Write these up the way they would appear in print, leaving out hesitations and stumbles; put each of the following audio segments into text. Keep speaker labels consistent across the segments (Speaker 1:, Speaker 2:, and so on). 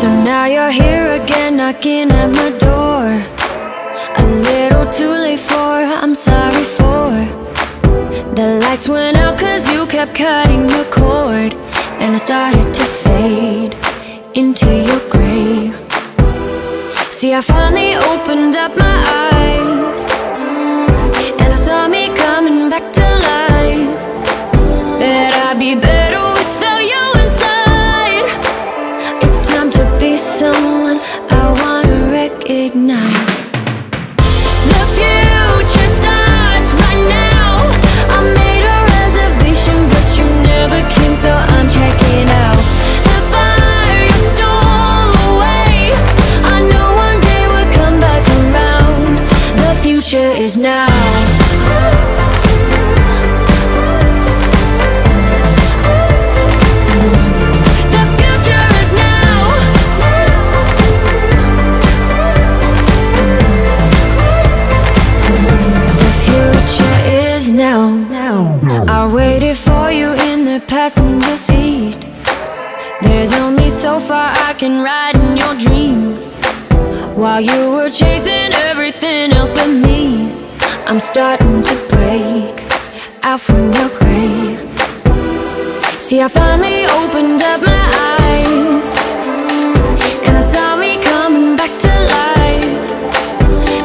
Speaker 1: So now you're here again, knocking at my door. A little too late for, I'm sorry for. The lights went out cause you kept cutting the cord, and I started to fade into your grave. See, I finally opened up my eyes, and I saw me coming back to life. That I'd be better without you inside. It's time to be someone I wanna recognize. The future starts right now. I made a reservation, but you never came, so I'm checking out. The fire you stole away, I know one day we'll come back around. The future is now. I waited for you in the passenger seat. There's only so far I can ride in your dreams. While you were chasing everything else but me, I'm starting to break out from your grave. See, I finally opened up my eyes, and I saw me coming back to life.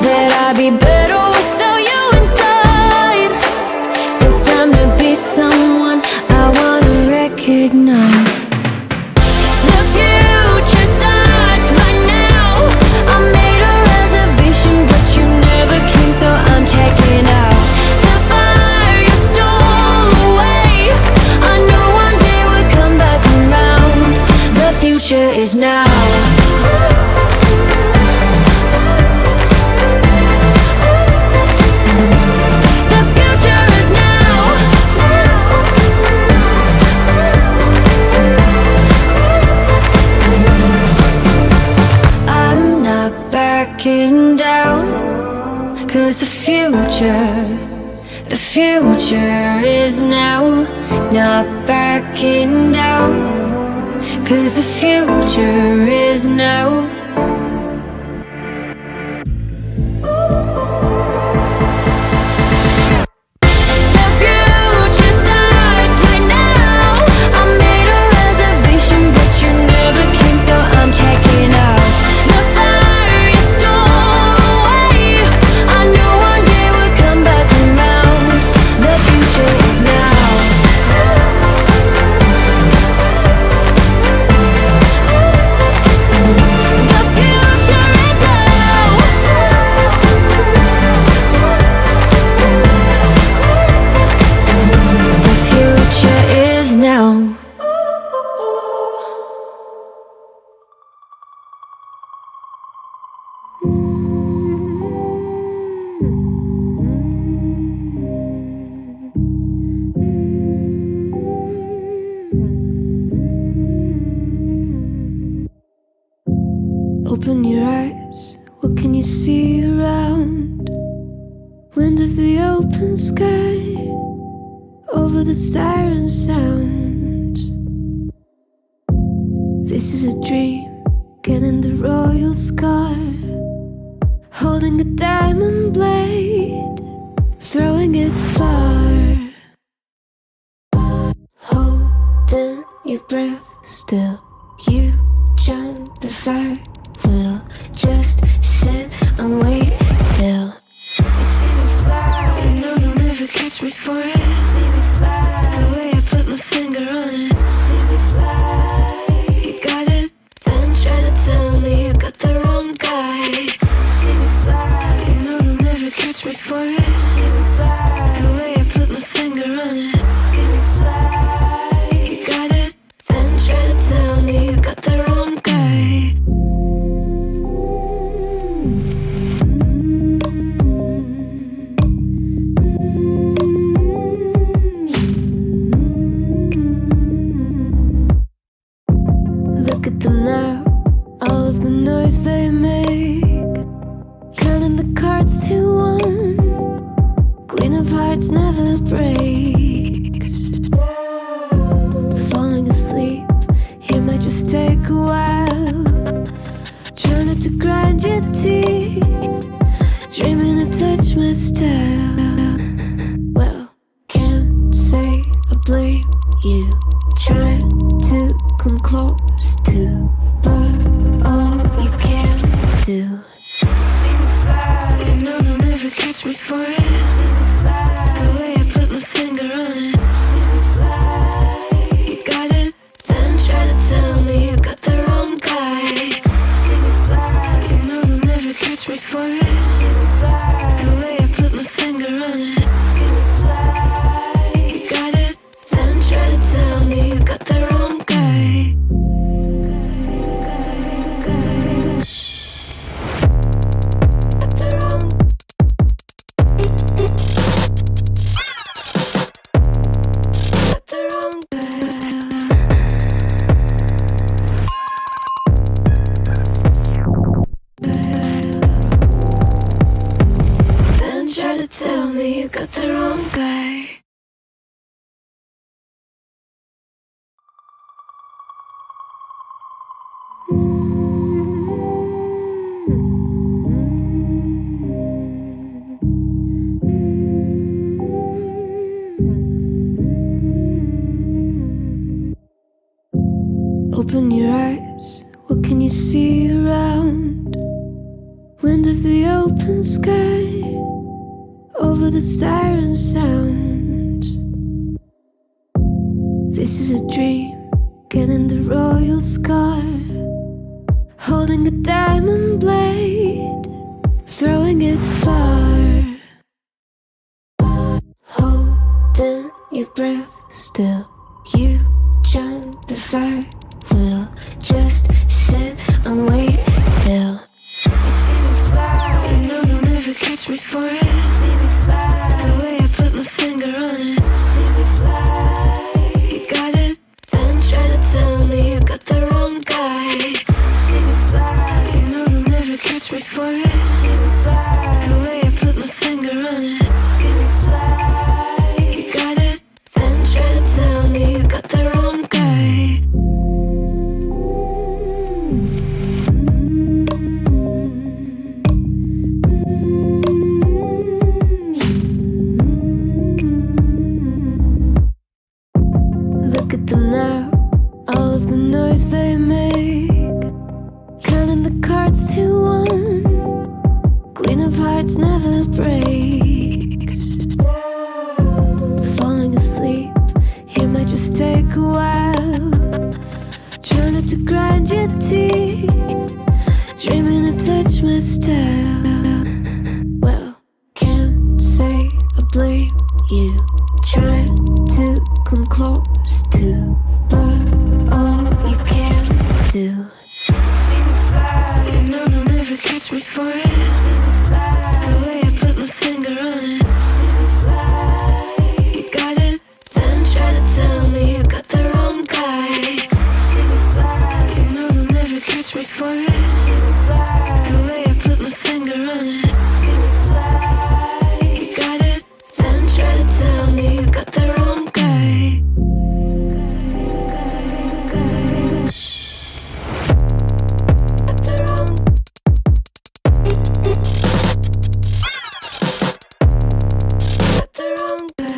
Speaker 1: That I'd be better without you inside. It's time to be someone I wanna recognize. The future starts right now. I made a reservation, but you never came, so I'm checking out. The fire you stole away, I know one day we'll come back around. The future is now. Backing down, cause the future is now. Not backing down, cause the future is now.
Speaker 2: Open your eyes, what can you see around? Wind of the open sky, over the siren sounds. This is a dream, getting the royal scar, holding a diamond blade, throwing it far. Holding your breath still, you jump the fire. We'll just sit and wait till you see me fly. You know they'll never catch me for it. See me fly, the way I put my finger on it. See me fly, you got it, then try to tell me you got the wrong guy. See me fly, you know they'll never catch me for it. See me fly, the way I put my finger on it. See me fly, you got it, then try to tell me you got the wrong guy. Look at them now, all of the noise they make, counting the cards to one. Queen of hearts never breaks. Falling asleep, here might just take a while. you try to come close to, but all you can do. See me fly, you know they'll never catch me for it. See me fly, the way I put my finger on it. See me fly, you got it, then try to tell me you got the wrong guy. See me fly, you know they'll never catch me for it. See me fly, the way I put my finger on it. See me fly, you got it, then try to tell me you got the wrong guy. Got the wrong. Got the wrong guy. Then try to tell me you got the wrong guy. Open your eyes, what can you see around? Wind of the open sky, over the siren sounds. This is a dream, getting the royal scar, holding a diamond blade, throwing it far. Holding your breath still, you jump the fire. We'll just sit and wait till you see me fly. You know they'll never catch me for it. See me fly, the way I put my finger on it. See me fly, you got it, then try to tell me you got the wrong guy. See me fly, you know they'll never catch me for it. See me fly, the way I put my finger on it. See me fly, you got it, then try to tell me you got the wrong guy. Look at them now, all of the noise they make, counting the cards to one. Queen of hearts never breaks. Falling asleep here might just take a while. Try not to grind your teeth, dreaming to touch my style. Well, can't say I blame you. Try to come close to, but all you can do. See me fly, you know they'll never catch me for it. See me fly, the way I put my finger on it. See me fly, you got it, then try to tell me you got the wrong guy. See me fly, you know they'll never catch me for it. See me fly, the way I put my finger on it. See me fly, you got it, then try to tell me you got the wrong guy. Got the wrong. Got the wrong guy.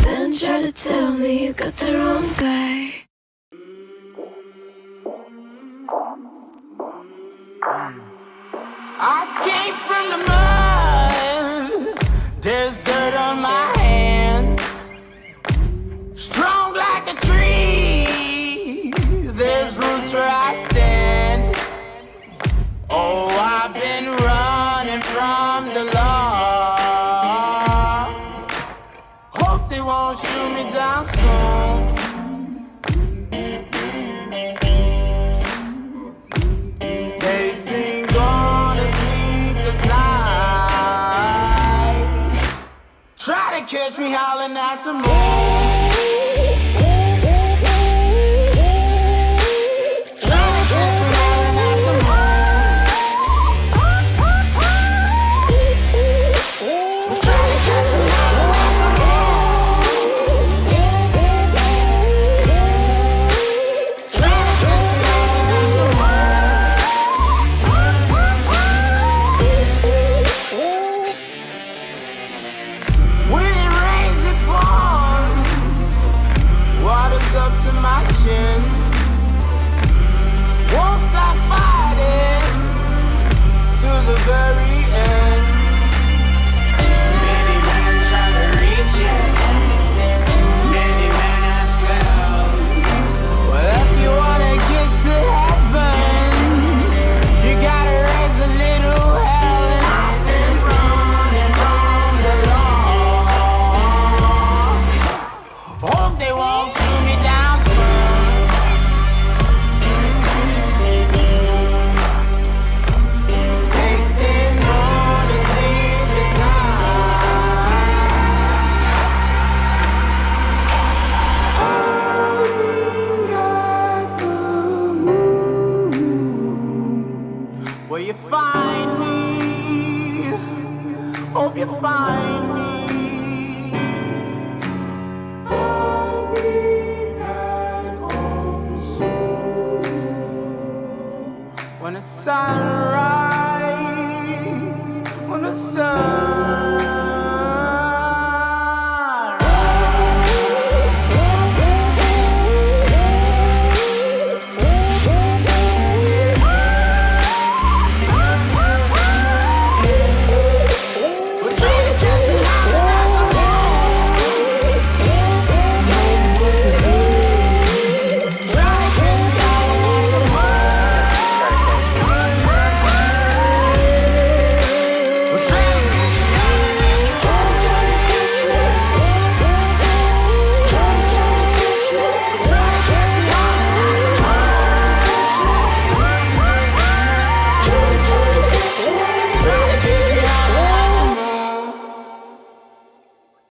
Speaker 2: Then try to tell me you got the wrong guy.
Speaker 3: I came from the mud, there's dirt on my hands. Strong like a tree, there's roots where I stand. Oh, I've been running from the law. Hope they won't shoot me down soon. They sing on a sleepless night. Try to catch me howling at the moon. Try to catch me howling at the moon. Try to catch me howling at the moon. Try to catch me howling at the moon. hope you find me. I'll be back home soon when the sun rises.